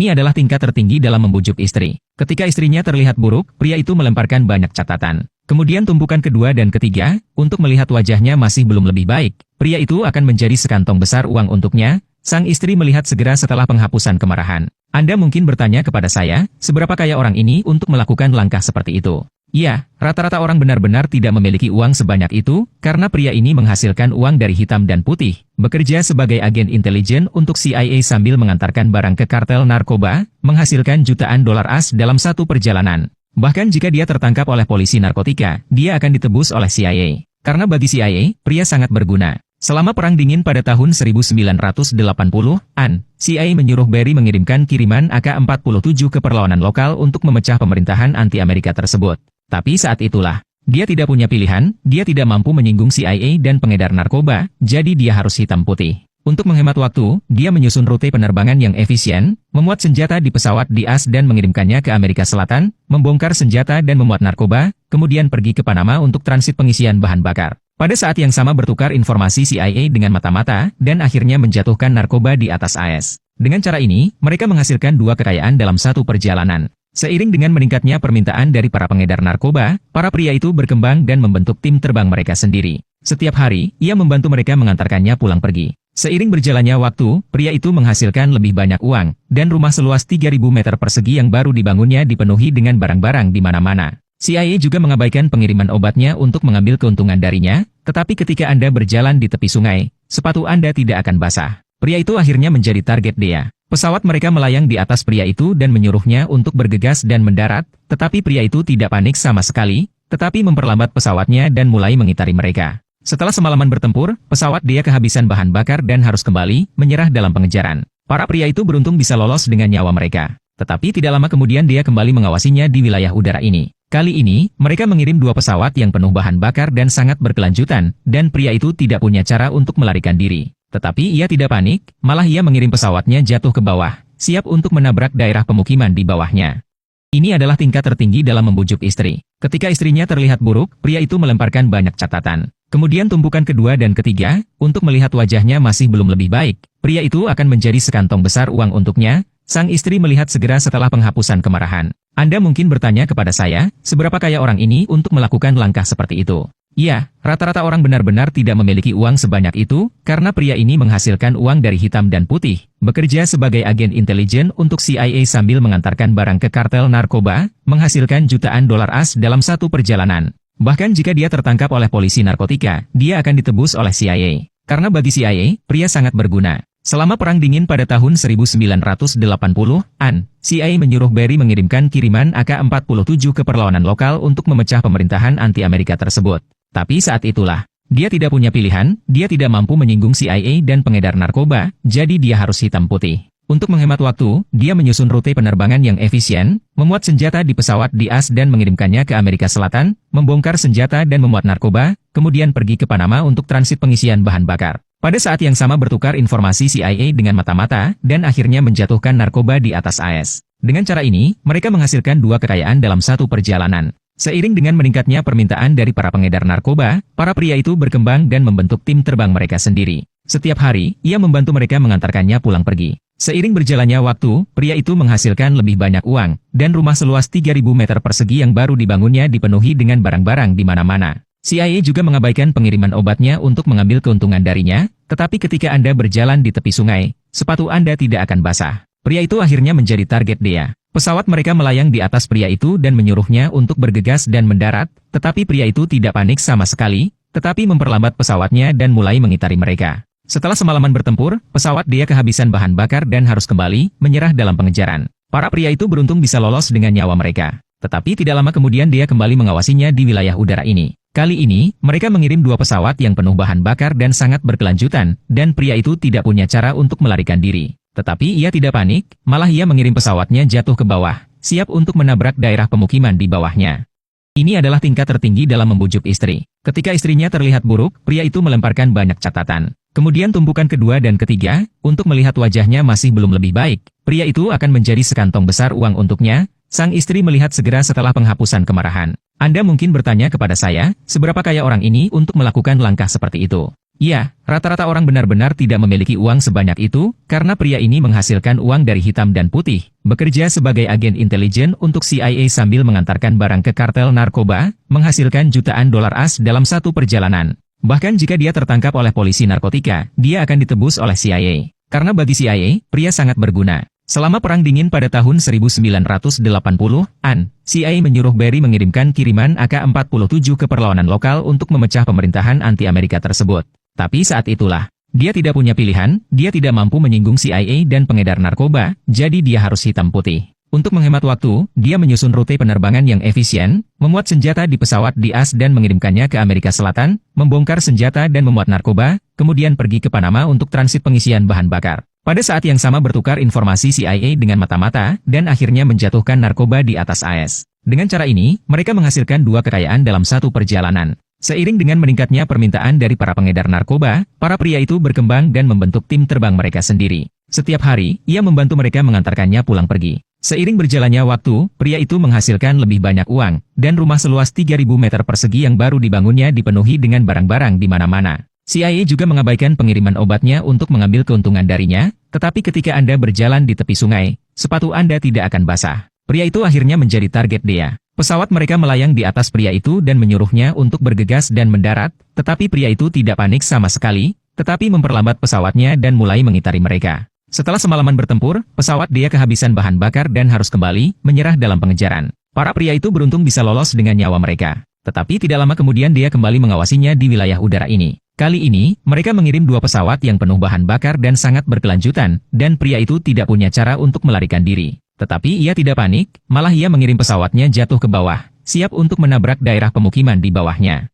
Ini adalah tingkat tertinggi dalam membujuk istri. Ketika istrinya terlihat buruk, pria itu melemparkan banyak catatan. Kemudian tumpukan kedua dan ketiga, untuk melihat wajahnya masih belum lebih baik, pria itu akan menjadi sekantong besar uang untuknya. Sang istri melihat segera setelah penghapusan kemarahan. Anda mungkin bertanya kepada saya, seberapa kaya orang ini untuk melakukan langkah seperti itu? Ya, rata-rata orang benar-benar tidak memiliki uang sebanyak itu, karena pria ini menghasilkan uang dari hitam dan putih, bekerja sebagai agen intelijen untuk CIA sambil mengantarkan barang ke kartel narkoba, menghasilkan jutaan dolar as dalam satu perjalanan. Bahkan jika dia tertangkap oleh polisi narkotika, dia akan ditebus oleh CIA. Karena bagi CIA, pria sangat berguna. Selama Perang Dingin pada tahun 1980-an, CIA menyuruh Barry mengirimkan kiriman AK-47 ke perlawanan lokal untuk memecah pemerintahan anti-Amerika tersebut. Tapi saat itulah, dia tidak punya pilihan, dia tidak mampu menyinggung CIA dan pengedar narkoba, jadi dia harus hitam putih. Untuk menghemat waktu, dia menyusun rute penerbangan yang efisien, memuat senjata di pesawat di AS dan mengirimkannya ke Amerika Selatan, membongkar senjata dan memuat narkoba, kemudian pergi ke Panama untuk transit pengisian bahan bakar. Pada saat yang sama bertukar informasi CIA dengan mata-mata, dan akhirnya menjatuhkan narkoba di atas AS. Dengan cara ini, mereka menghasilkan dua kekayaan dalam satu perjalanan. Seiring dengan meningkatnya permintaan dari para pengedar narkoba, para pria itu berkembang dan membentuk tim terbang mereka sendiri. Setiap hari, ia membantu mereka mengantarkannya pulang pergi. Seiring berjalannya waktu, pria itu menghasilkan lebih banyak uang, dan rumah seluas 3.000 meter persegi yang baru dibangunnya dipenuhi dengan barang-barang di mana-mana. CIA juga mengabaikan pengiriman obatnya untuk mengambil keuntungan darinya, tetapi ketika Anda berjalan di tepi sungai, sepatu Anda tidak akan basah. Pria itu akhirnya menjadi target dia. Pesawat mereka melayang di atas pria itu dan menyuruhnya untuk bergegas dan mendarat, tetapi pria itu tidak panik sama sekali, tetapi memperlambat pesawatnya dan mulai mengitari mereka. Setelah semalaman bertempur, pesawat dia kehabisan bahan bakar dan harus kembali menyerah dalam pengejaran. Para pria itu beruntung bisa lolos dengan nyawa mereka. Tetapi tidak lama kemudian dia kembali mengawasinya di wilayah udara ini. Kali ini, mereka mengirim dua pesawat yang penuh bahan bakar dan sangat berkelanjutan, dan pria itu tidak punya cara untuk melarikan diri. Tetapi ia tidak panik, malah ia mengirim pesawatnya jatuh ke bawah, siap untuk menabrak daerah pemukiman di bawahnya. Ini adalah tingkat tertinggi dalam membujuk istri. Ketika istrinya terlihat buruk, pria itu melemparkan banyak catatan. Kemudian tumpukan kedua dan ketiga, untuk melihat wajahnya masih belum lebih baik, pria itu akan menjadi sekantong besar uang untuknya. Sang istri melihat segera setelah penghapusan kemarahan. Anda mungkin bertanya kepada saya, seberapa kaya orang ini untuk melakukan langkah seperti itu? Ya, rata-rata orang benar-benar tidak memiliki uang sebanyak itu, karena pria ini menghasilkan uang dari hitam dan putih, bekerja sebagai agen intelijen untuk CIA sambil mengantarkan barang ke kartel narkoba, menghasilkan jutaan dolar as dalam satu perjalanan. Bahkan jika dia tertangkap oleh polisi narkotika, dia akan ditebus oleh CIA. Karena bagi CIA, pria sangat berguna. Selama Perang Dingin pada tahun 1980-an, CIA menyuruh Barry mengirimkan kiriman AK-47 ke perlawanan lokal untuk memecah pemerintahan anti-Amerika tersebut. Tapi saat itulah, dia tidak punya pilihan, dia tidak mampu menyinggung CIA dan pengedar narkoba, jadi dia harus hitam putih. Untuk menghemat waktu, dia menyusun rute penerbangan yang efisien, memuat senjata di pesawat di AS dan mengirimkannya ke Amerika Selatan, membongkar senjata dan memuat narkoba, kemudian pergi ke Panama untuk transit pengisian bahan bakar. Pada saat yang sama bertukar informasi CIA dengan mata-mata, dan akhirnya menjatuhkan narkoba di atas AS. Dengan cara ini, mereka menghasilkan dua kekayaan dalam satu perjalanan. Seiring dengan meningkatnya permintaan dari para pengedar narkoba, para pria itu berkembang dan membentuk tim terbang mereka sendiri. Setiap hari, ia membantu mereka mengantarkannya pulang pergi. Seiring berjalannya waktu, pria itu menghasilkan lebih banyak uang, dan rumah seluas 3.000 meter persegi yang baru dibangunnya dipenuhi dengan barang-barang di mana-mana. CIA juga mengabaikan pengiriman obatnya untuk mengambil keuntungan darinya, tetapi ketika Anda berjalan di tepi sungai, sepatu Anda tidak akan basah. Pria itu akhirnya menjadi target dia. Pesawat mereka melayang di atas pria itu dan menyuruhnya untuk bergegas dan mendarat, tetapi pria itu tidak panik sama sekali, tetapi memperlambat pesawatnya dan mulai mengitari mereka. Setelah semalaman bertempur, pesawat dia kehabisan bahan bakar dan harus kembali menyerah dalam pengejaran. Para pria itu beruntung bisa lolos dengan nyawa mereka. Tetapi tidak lama kemudian dia kembali mengawasinya di wilayah udara ini. Kali ini, mereka mengirim dua pesawat yang penuh bahan bakar dan sangat berkelanjutan, dan pria itu tidak punya cara untuk melarikan diri. Tetapi ia tidak panik, malah ia mengirim pesawatnya jatuh ke bawah, siap untuk menabrak daerah pemukiman di bawahnya. Ini adalah tingkat tertinggi dalam membujuk istri. Ketika istrinya terlihat buruk, pria itu melemparkan banyak catatan. Kemudian tumpukan kedua dan ketiga, untuk melihat wajahnya masih belum lebih baik, pria itu akan menjadi sekantong besar uang untuknya. Sang istri melihat segera setelah penghapusan kemarahan. Anda mungkin bertanya kepada saya, seberapa kaya orang ini untuk melakukan langkah seperti itu? Iya, rata-rata orang benar-benar tidak memiliki uang sebanyak itu, karena pria ini menghasilkan uang dari hitam dan putih, bekerja sebagai agen intelijen untuk CIA sambil mengantarkan barang ke kartel narkoba, menghasilkan jutaan dolar AS dalam satu perjalanan. Bahkan jika dia tertangkap oleh polisi narkotika, dia akan ditebus oleh CIA. Karena bagi CIA, pria sangat berguna. Selama Perang Dingin pada tahun 1980-an, CIA menyuruh Barry mengirimkan kiriman AK-47 ke perlawanan lokal untuk memecah pemerintahan anti-Amerika tersebut. Tapi saat itulah, dia tidak punya pilihan, dia tidak mampu menyinggung CIA dan pengedar narkoba, jadi dia harus hitam putih. Untuk menghemat waktu, dia menyusun rute penerbangan yang efisien, memuat senjata di pesawat di AS dan mengirimkannya ke Amerika Selatan, membongkar senjata dan memuat narkoba, kemudian pergi ke Panama untuk transit pengisian bahan bakar. Pada saat yang sama bertukar informasi CIA dengan mata-mata, dan akhirnya menjatuhkan narkoba di atas AS. Dengan cara ini, mereka menghasilkan dua kekayaan dalam satu perjalanan. Seiring dengan meningkatnya permintaan dari para pengedar narkoba, para pria itu berkembang dan membentuk tim terbang mereka sendiri. Setiap hari, ia membantu mereka mengantarkannya pulang pergi. Seiring berjalannya waktu, pria itu menghasilkan lebih banyak uang, dan rumah seluas 3.000 meter persegi yang baru dibangunnya dipenuhi dengan barang-barang di mana-mana. CIA juga mengabaikan pengiriman obatnya untuk mengambil keuntungan darinya, tetapi ketika Anda berjalan di tepi sungai, sepatu Anda tidak akan basah. Pria itu akhirnya menjadi target dia. Pesawat mereka melayang di atas pria itu dan menyuruhnya untuk bergegas dan mendarat, tetapi pria itu tidak panik sama sekali, tetapi memperlambat pesawatnya dan mulai mengitari mereka. Setelah semalaman bertempur, pesawat dia kehabisan bahan bakar dan harus kembali menyerah dalam pengejaran. Para pria itu beruntung bisa lolos dengan nyawa mereka. Tetapi tidak lama kemudian dia kembali mengawasinya di wilayah udara ini. Kali ini, mereka mengirim dua pesawat yang penuh bahan bakar dan sangat berkelanjutan, dan pria itu tidak punya cara untuk melarikan diri. Tetapi ia tidak panik, malah ia mengirim pesawatnya jatuh ke bawah, siap untuk menabrak daerah pemukiman di bawahnya.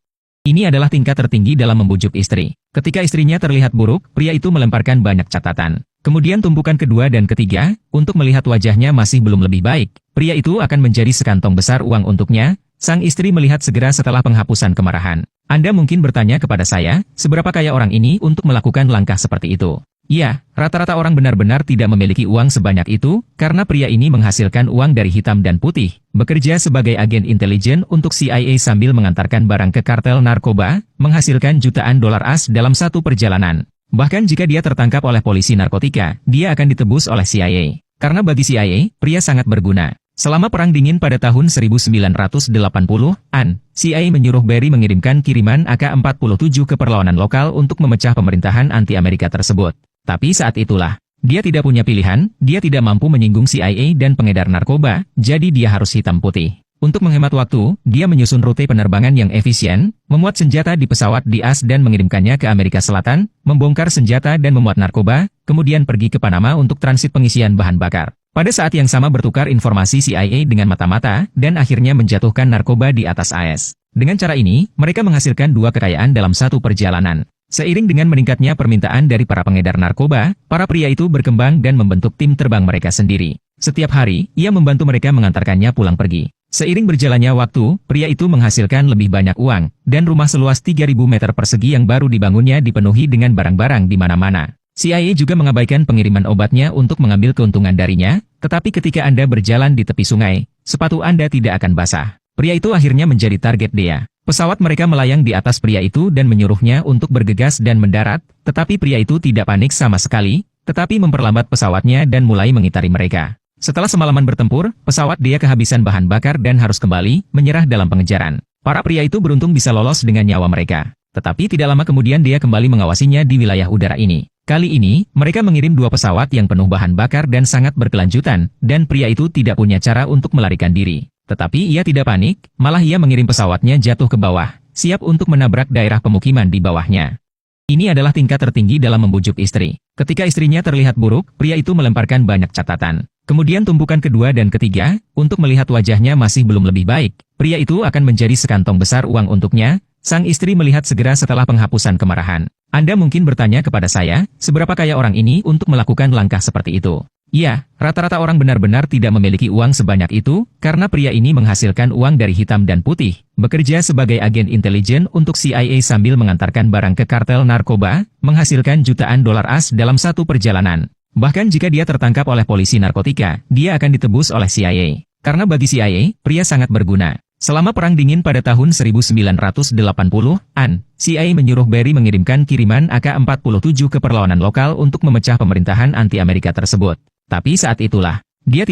Ini adalah tingkat tertinggi dalam membujuk istri. Ketika istrinya terlihat buruk, pria itu melemparkan banyak catatan. Kemudian tumpukan kedua dan ketiga, untuk melihat wajahnya masih belum lebih baik, pria itu akan menjadi sekantong besar uang untuknya. Sang istri melihat segera setelah penghapusan kemarahan. Anda mungkin bertanya kepada saya, seberapa kaya orang ini untuk melakukan langkah seperti itu? Ya, rata-rata orang benar-benar tidak memiliki uang sebanyak itu, karena pria ini menghasilkan uang dari hitam dan putih, bekerja sebagai agen intelijen untuk CIA sambil mengantarkan barang ke kartel narkoba, menghasilkan jutaan dolar AS dalam satu perjalanan. Bahkan jika dia tertangkap oleh polisi narkotika, dia akan ditebus oleh CIA. Karena bagi CIA, pria sangat berguna. Selama Perang Dingin pada tahun 1980-an, CIA menyuruh Barry mengirimkan kiriman AK-47 ke perlawanan lokal untuk memecah pemerintahan anti-Amerika tersebut. Tapi saat itulah, dia tidak punya pilihan, dia tidak mampu menyinggung CIA dan pengedar narkoba, jadi dia harus hitam putih. Untuk menghemat waktu, dia menyusun rute penerbangan yang efisien, memuat senjata di pesawat di AS dan mengirimkannya ke Amerika Selatan, membongkar senjata dan memuat narkoba, kemudian pergi ke Panama untuk transit pengisian bahan bakar. Pada saat yang sama bertukar informasi CIA dengan mata-mata, dan akhirnya menjatuhkan narkoba di atas AS. Dengan cara ini, mereka menghasilkan dua kekayaan dalam satu perjalanan. Seiring dengan meningkatnya permintaan dari para pengedar narkoba, para pria itu berkembang dan membentuk tim terbang mereka sendiri. Setiap hari, ia membantu mereka mengantarkannya pulang pergi. Seiring berjalannya waktu, pria itu menghasilkan lebih banyak uang, dan rumah seluas 3.000 meter persegi yang baru dibangunnya dipenuhi dengan barang-barang di mana-mana. CIA juga mengabaikan pengiriman obatnya untuk mengambil keuntungan darinya, tetapi ketika Anda berjalan di tepi sungai, sepatu Anda tidak akan basah. Pria itu akhirnya menjadi target dia. Pesawat mereka melayang di atas pria itu dan menyuruhnya untuk bergegas dan mendarat, tetapi pria itu tidak panik sama sekali, tetapi memperlambat pesawatnya dan mulai mengitari mereka. Setelah semalaman bertempur, pesawat dia kehabisan bahan bakar dan harus kembali menyerah dalam pengejaran. Para pria itu beruntung bisa lolos dengan nyawa mereka. Tetapi tidak lama kemudian dia kembali mengawasinya di wilayah udara ini. Kali ini, mereka mengirim dua pesawat yang penuh bahan bakar dan sangat berkelanjutan, dan pria itu tidak punya cara untuk melarikan diri. Tetapi ia tidak panik, malah ia mengirim pesawatnya jatuh ke bawah, siap untuk menabrak daerah pemukiman di bawahnya. Ini adalah tingkat tertinggi dalam membujuk istri. Ketika istrinya terlihat buruk, pria itu melemparkan banyak catatan. Kemudian tumpukan kedua dan ketiga, untuk melihat wajahnya masih belum lebih baik, pria itu akan menjadi sekantong besar uang untuknya. Sang istri melihat segera setelah penghapusan kemarahan. Anda mungkin bertanya kepada saya, seberapa kaya orang ini untuk melakukan langkah seperti itu? Ya, rata-rata orang benar-benar tidak memiliki uang sebanyak itu, karena pria ini menghasilkan uang dari hitam dan putih, bekerja sebagai agen intelijen untuk CIA sambil mengantarkan barang ke kartel narkoba, menghasilkan jutaan dolar AS dalam satu perjalanan. Bahkan jika dia tertangkap oleh polisi narkotika, dia akan ditebus oleh CIA. Karena bagi CIA, pria sangat berguna. Selama Perang Dingin pada tahun 1980-an, CIA menyuruh Barry mengirimkan kiriman AK-47 ke perlawanan lokal untuk memecah pemerintahan anti-Amerika tersebut. Tapi saat itulah, dia